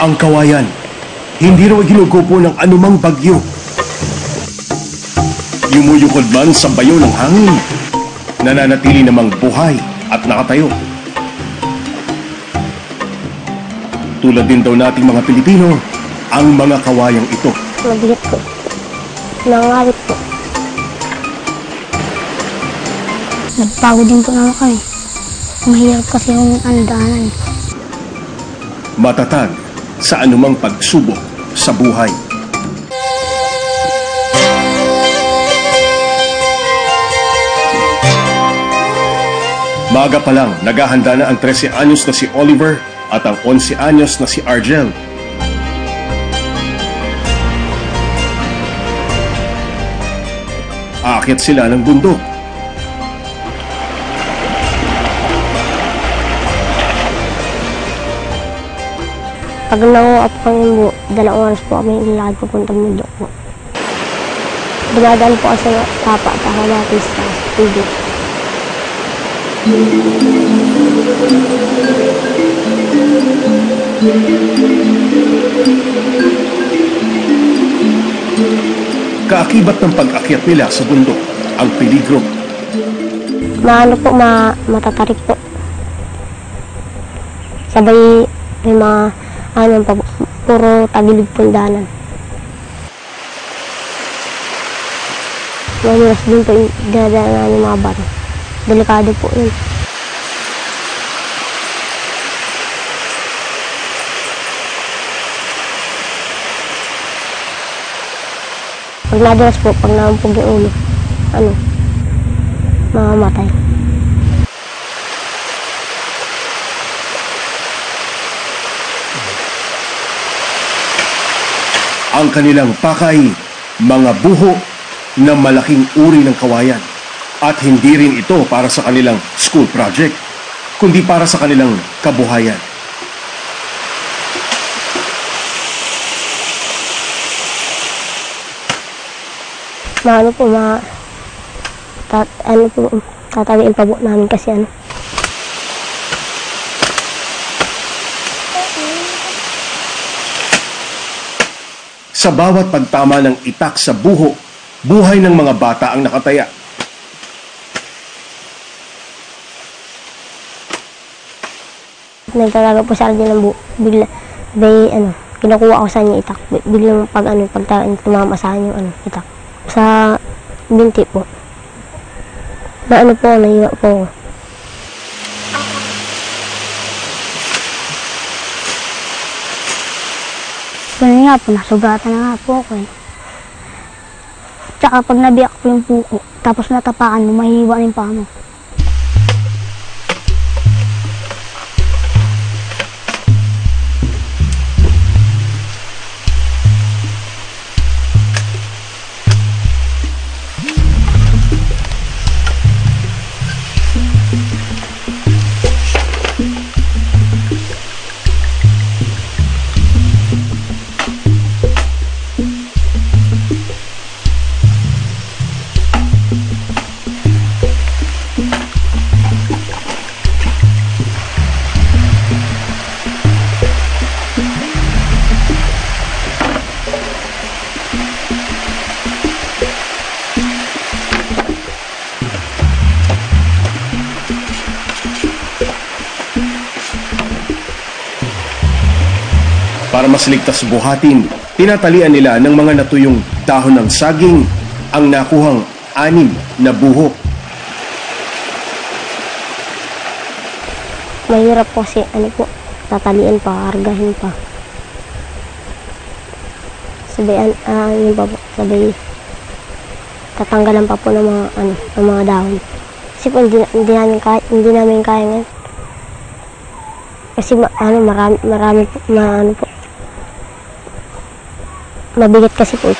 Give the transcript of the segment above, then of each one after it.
Ang kawayan, hindi raw ginugupo ng anumang bagyo. Yumuyukod man sa bayo ng hangin, nananatili namang buhay at nakatayo. Tulad din daw nating mga Pilipino, ang mga kawayang ito. Mabigat po. Nangarit po. Nagpagod din po naman kami. Mahirap kasi yung daanan. Matatag sa anumang pagsubok sa buhay. Maaga pa lang, naghahanda na ang 13 anyos na si Oliver at ang 11 anyos na si Argel. Aakyat sila ng bundok. Pag nanguap kami po, 2 oras po kami ilalakad pupunta bundok po. Dumadaan po kasi tapa at ako natin sa tubig. Kaakibat ng pag-akyat nila sa bundok, ang peligro. Matatarik po. Sabay may mga puro tagilid pundanan. Mahiras din po yung dadaanan ng mga baro. Delikado po yun. Pag nadulas po, pag namumpog yung ulo, mamamatay. Ang kanilang pakay, mga buho na malaking uri ng kawayan. At hindi rin ito para sa kanilang school project, kundi para sa kanilang kabuhayan. Tatawiin pa po namin kasi Sa bawat pagtama ng itak sa buho, buhay ng mga bata ang nakataya. Nagtalaga po sa akin ng buho. Bigla, kinukuha ko sa niya itak. Biglang pag tumama sa akin yung itak. Sa binti po. Nahiwa po ako. Ganun nga po, nasugatan na nga po ako . Tsaka pag nabiyak po yung puko, tapos natapakan mo, mahihiwa na yung paa mo. Para mas ligtas buhatin, tinatalian nila ng mga natuyong dahon ng saging ang nakuhang 6 na buho. Mahirap po kasi tatalian pa, argahin pa. Sabay tatanggalan pa po ng mga dahon. Kasi po hindi namin kaya ngayon. Kasi marami po. Mabigat kasi po.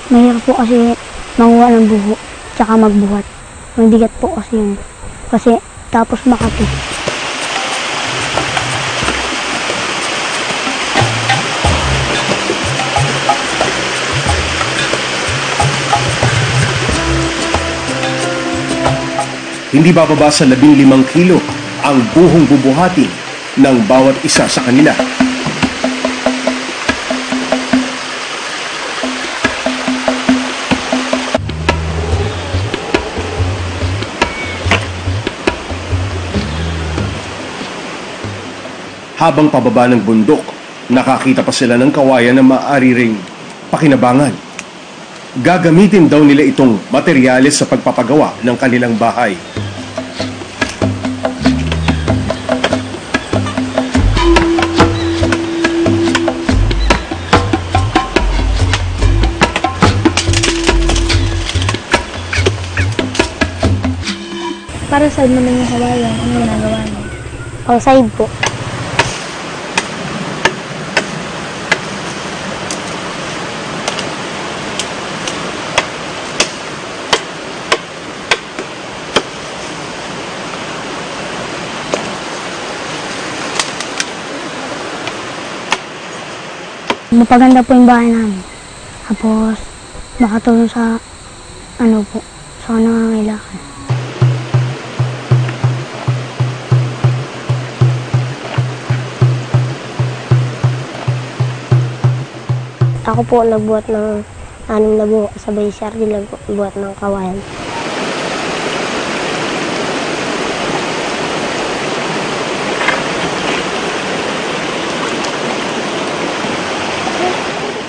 Mahirap po kasi manguha ng buho, tsaka magbuhat. Mabigat po kasi yun. Kasi tapos Makati. Hindi bababa sa 15 kilo ang buhong bubuhati ng bawat isa sa kanila. Habang pababa ng bundok, nakakita pa sila ng kawayan na maaari ring pakinabangan. Gagamitin daw nila itong materyales sa pagpapagawa ng kanilang bahay. Para saan naman yung kawayan? Ano ginagawa mo? Pang side po. Mapaganda po yung bahay namin. Tapos, makatulong sa, sa nangangailangan. Ako po nagbuhat ng 6 na buho, sabay si Argel nagbuhat ng kawayan.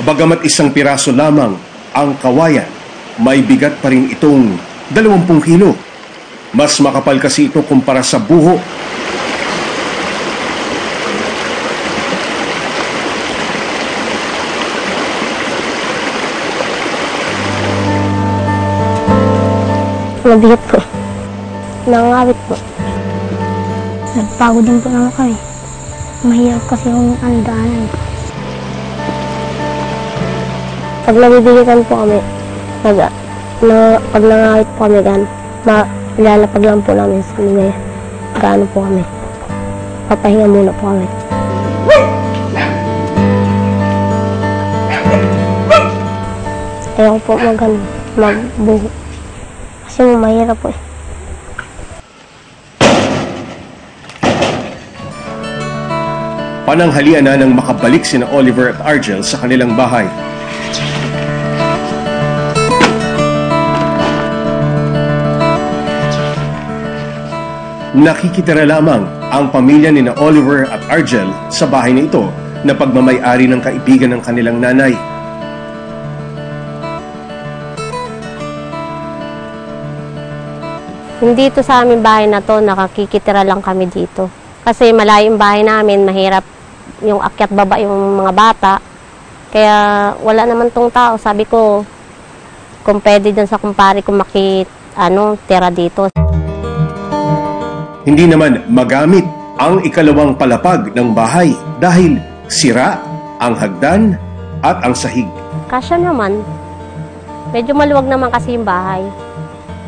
Bagamat isang piraso lamang ang kawayan, may bigat pa rin itong 20 kilo. Mas makapal kasi ito kumpara sa buho. Mabigat po. Nangawit po. Nagpagod din po naman kami. Mahirap kasi yung daanan. Pag nabibigitan po kami, pag nangawit po kami lalapag lang po namin sa mga gaano po kami. Papahinga muna po kami. Ayaw po magbuho. Kasi mahirap po eh. Pananghalian na nang makabalik sina Oliver at Argel sa kanilang bahay. Nakikitira lamang ang pamilya ni Oliver at Argel sa bahay na ito na pagmamay-ari ng kaibigan ng kanilang nanay. Dito sa aming bahay na to, nakakikitira lang kami dito. Kasi malayo yung bahay namin, mahirap yung akyat baba yung mga bata. Kaya wala naman tong tao. Sabi ko, kung pwede dun sa kumpare ko tira dito. Hindi naman magamit ang ikalawang palapag ng bahay dahil sira ang hagdan at ang sahig. Kasya naman. Medyo maluwag naman kasi yung bahay.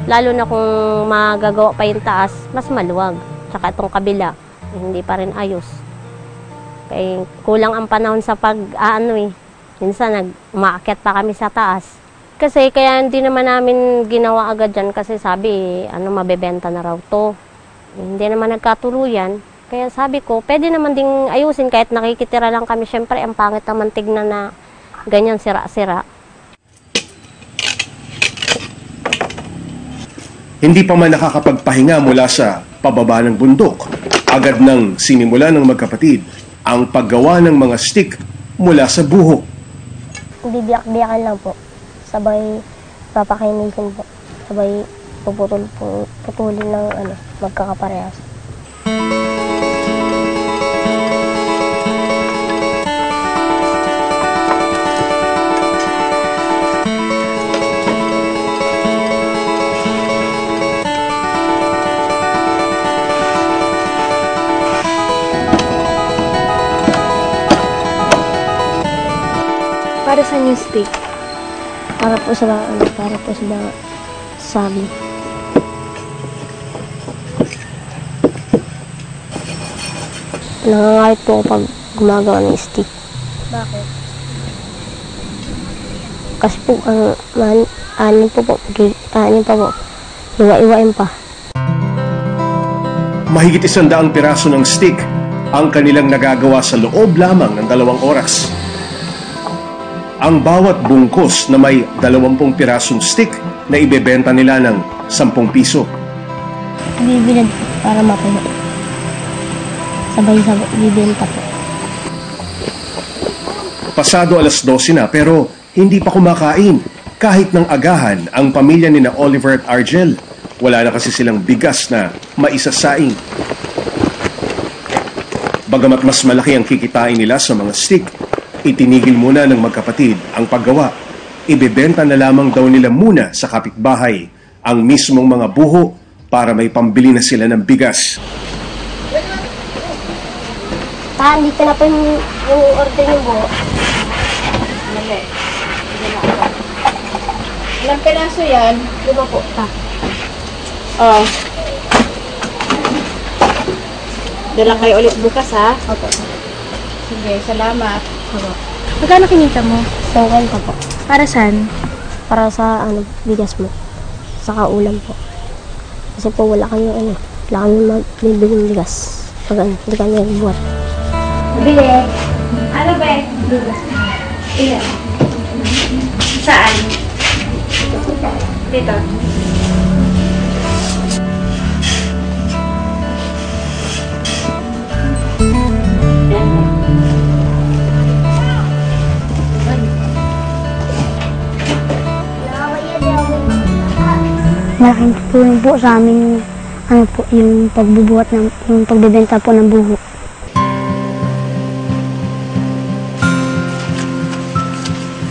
Lalo na kung magagawa pa yung taas, mas maluwag. Tsaka itong kabila, hindi pa rin ayos. Kaya kulang ang panahon sa Minsan umaakyat pa kami sa taas. Kasi kaya hindi naman namin ginawa agad dyan kasi sabi, mabebenta na raw to. Hindi naman nagkatuluyan. Kaya sabi ko, pwede naman ding ayusin kahit nakikitira lang kami. Siyempre, ang pangit naman tignan na ganyan sira-sira. Hindi pa man nakakapagpahinga mula sa pababa ng bundok, agad nang sinimula ng magkapatid ang paggawa ng mga stick mula sa buho. Bibiyak-biyakan lang po. Sabay papakainisin po. Sabay puputulin ng magkakaparehas. Para sa new stick? Para po sa sabi. Nangangayat po ako pag gumagawa ng stick. Bakit? Kasi po, anin pa po, iwa-iwain pa. Mahigit 100 piraso ng stick ang kanilang nagagawa sa loob lamang ng 2 oras. Ang bawat bungkos na may 20 pirasong stick na ibebenta nila ng 10 piso. Bibilad para mapuno. sabay-sabay bibenta po. Pasado alas 12 na pero hindi pa kumakain. Kahit ng agahan ang pamilya ni na Oliver at Argel. Wala na kasi silang bigas na maisasaing. Bagamat mas malaki ang kikitain nila sa mga stick, itinigil muna ng magkapatid ang paggawa. Ibebenta na lamang daw nila muna sa kapitbahay ang mismong mga buho para may pambili na sila ng bigas. Dito na po yung order yung buho. Ilang piraso yan? 5 po. Oh. Dala kayo ulit bukas, ha? Opo. Sige, salamat. Opo. Magkano kinita mo? 50 po. Para saan? Para sa bigas mo. Saka ulam po. Kasi po wala kami wala kami magbibiging bigas. Pag hindi kami nagbuhat. Bili. Ano ba? Ilan? Saan? Dito. Malaking tulong po sa amin yung pagbubuhat yung pagbebenta po ng buho.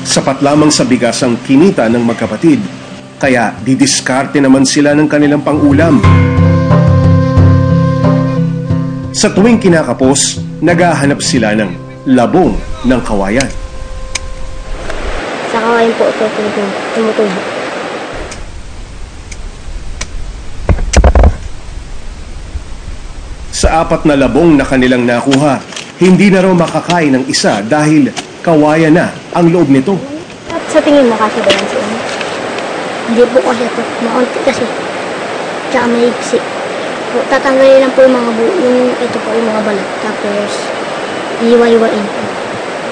Sapat lamang sa bigas ang kinita ng magkapatid, kaya didiskarte naman sila ng kanilang pangulam. Sa tuwing kinakapos, naghahanap sila ng labong ng kawayan. Sa kawain po ito tumutubo. Sa 4 na labong na kanilang nakuha, hindi na raw makakain ng isa dahil kawayan na ang loob nito. At sa tingin mo kasi ba yan sa inyo? Hindi po kasi po, maunti kasi. Tsaka maigsi. Tatanggalin lang po yung mga buo, ito po yung mga balat. Tapos, iiwa-iwain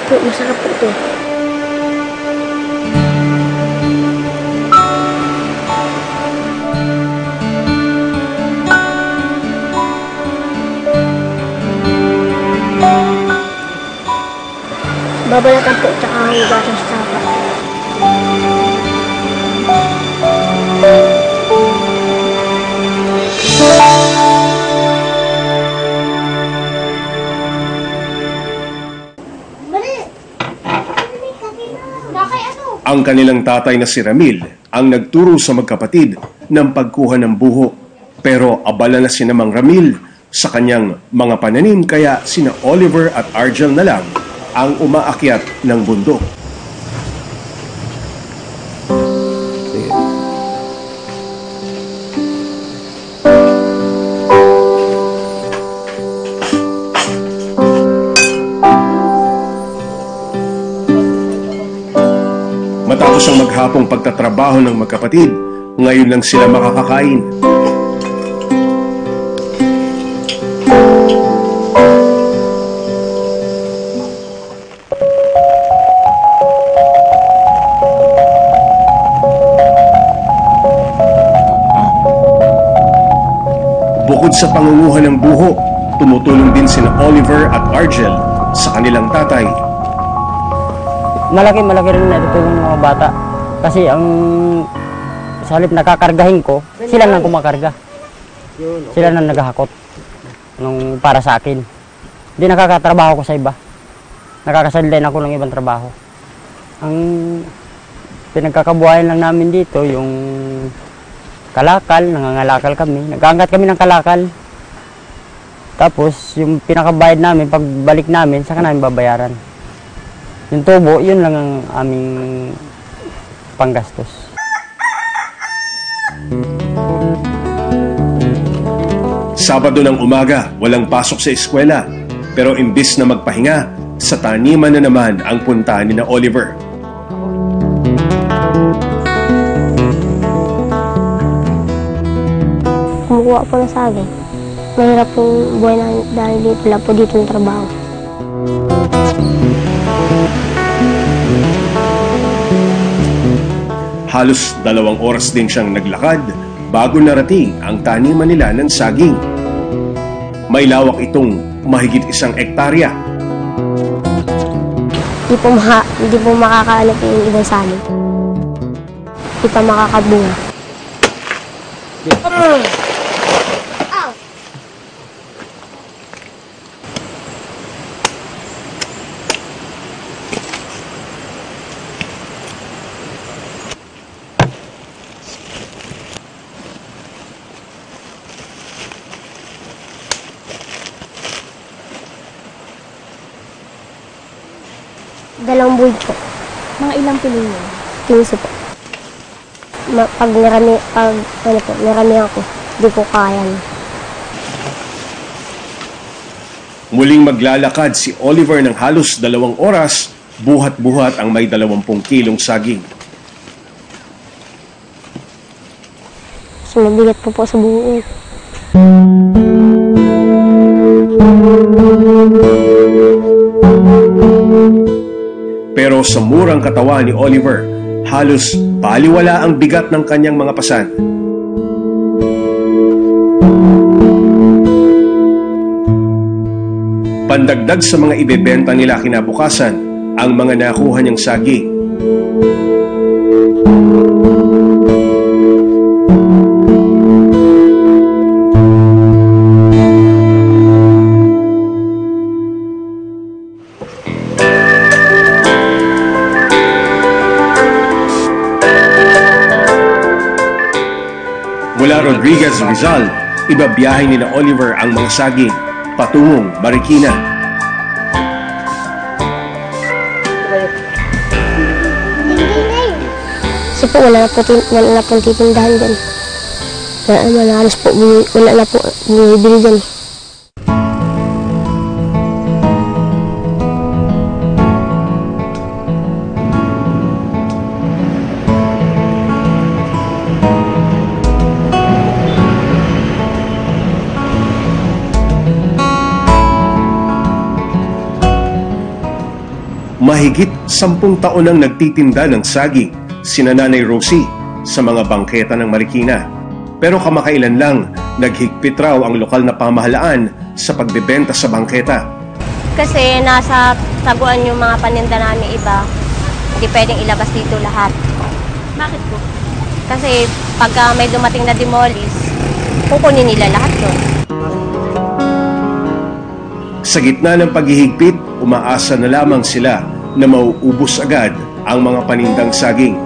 po. Masarap po ito. Babalatan po, tsaka hugasan sa sapa. Ang kanilang tatay na si Ramil ang nagturo sa magkapatid ng pagkuha ng buho. Pero abala na si Mang Ramil sa kanyang mga pananim kaya sina Oliver at Argel na lang ang umaakyat ng bundok. Matapos ang maghapong pagtatrabaho ng magkapatid, ngayon lang sila makakakain. Bukod sa pangunguha ng buho, tumutulong din sina Oliver at Argel sa kanilang tatay. Malaki rin natutulong ng mga bata. Kasi ang sa halip nakakargahin ko, sila nang kumakarga. Sila nang naghahakot para sa akin. Hindi nakakatrabaho ko sa iba. Nakakasadlain ako ng ibang trabaho. Ang pinagkakabuhayan lang namin dito, yung kalakal, nangangalakal kami. Nag-aangkat kami ng kalakal. Tapos, yung pinakabayad namin, pagbalik namin, saka namin babayaran. Yung tubo, yun lang ang aming panggastos. Sabado ng umaga, walang pasok sa eskwela. Pero imbis na magpahinga, sa taniman na naman ang punta ni na Oliver. Kumukuha po ng saging. Mahirap yung buhay na dahil dito, wala po dito ng trabaho. Halos 2 oras din siyang naglakad bago narating ang taniman nila ng saging. May lawak itong mahigit 1 hektarya. Hindi po makakaanak yung iba sa amin. Hindi pa makakabunga. Dalawang buwan po. Mga ilang pilino? 15 po. Pag narami ako, di ko kaya. Muling maglalakad si Oliver ng halos 2 oras, buhat-buhat ang may 20 kilong saging. Mas mabigat po sa buo. Pero sa murang katawan ni Oliver, halos baliwala ang bigat ng kanyang mga pasan. Pandagdag sa mga ibebenta nila kinabukasan ang mga nakuha niyang saging. Mula Rodriguez, Rizal, ibabiyahe ni na Oliver ang mga saging patungong Marikina. Kasi po wala na po titindahan dyan. Wala na po bumibili dyan. Mahigit 10 taon nang nagtitinda ng saging sina Nanay Rosie sa mga bangketa ng Marikina. Pero kamakailan lang, naghigpit raw ang lokal na pamahalaan sa pagbebenta sa bangketa. Kasi nasa taguan yung mga paninda namin iba, hindi pwedeng ilabas dito lahat. Bakit po? Kasi pagka may dumating na demolis, kukunin nila lahat yun. Sa gitna ng paghihigpit, umaasa na lamang sila na mauubos agad ang mga panindang saging.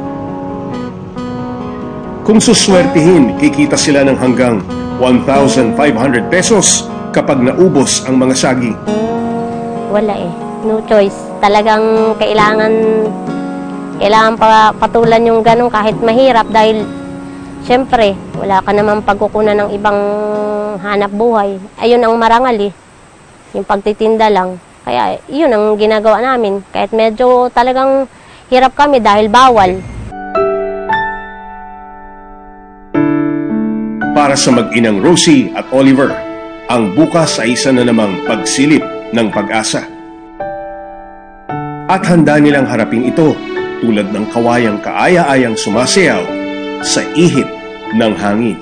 Kung suswertihin, kikita sila ng hanggang 1,500 pesos kapag naubos ang mga saging. Wala eh. No choice. Talagang kailangan patulan yung ganun kahit mahirap dahil syempre wala ka naman pagkukunan ng ibang hanap buhay. Ayun ang marangal eh. Yung pagtitinda lang. Kaya yun ang ginagawa namin. Kahit medyo talagang hirap kami dahil bawal. Para sa mag-inang Rosie at Oliver, ang bukas ay isa na namang pagsilip ng pag-asa. At handa nilang harapin ito tulad ng kawayang kaaya-ayang sumasayaw sa ihip ng hangin.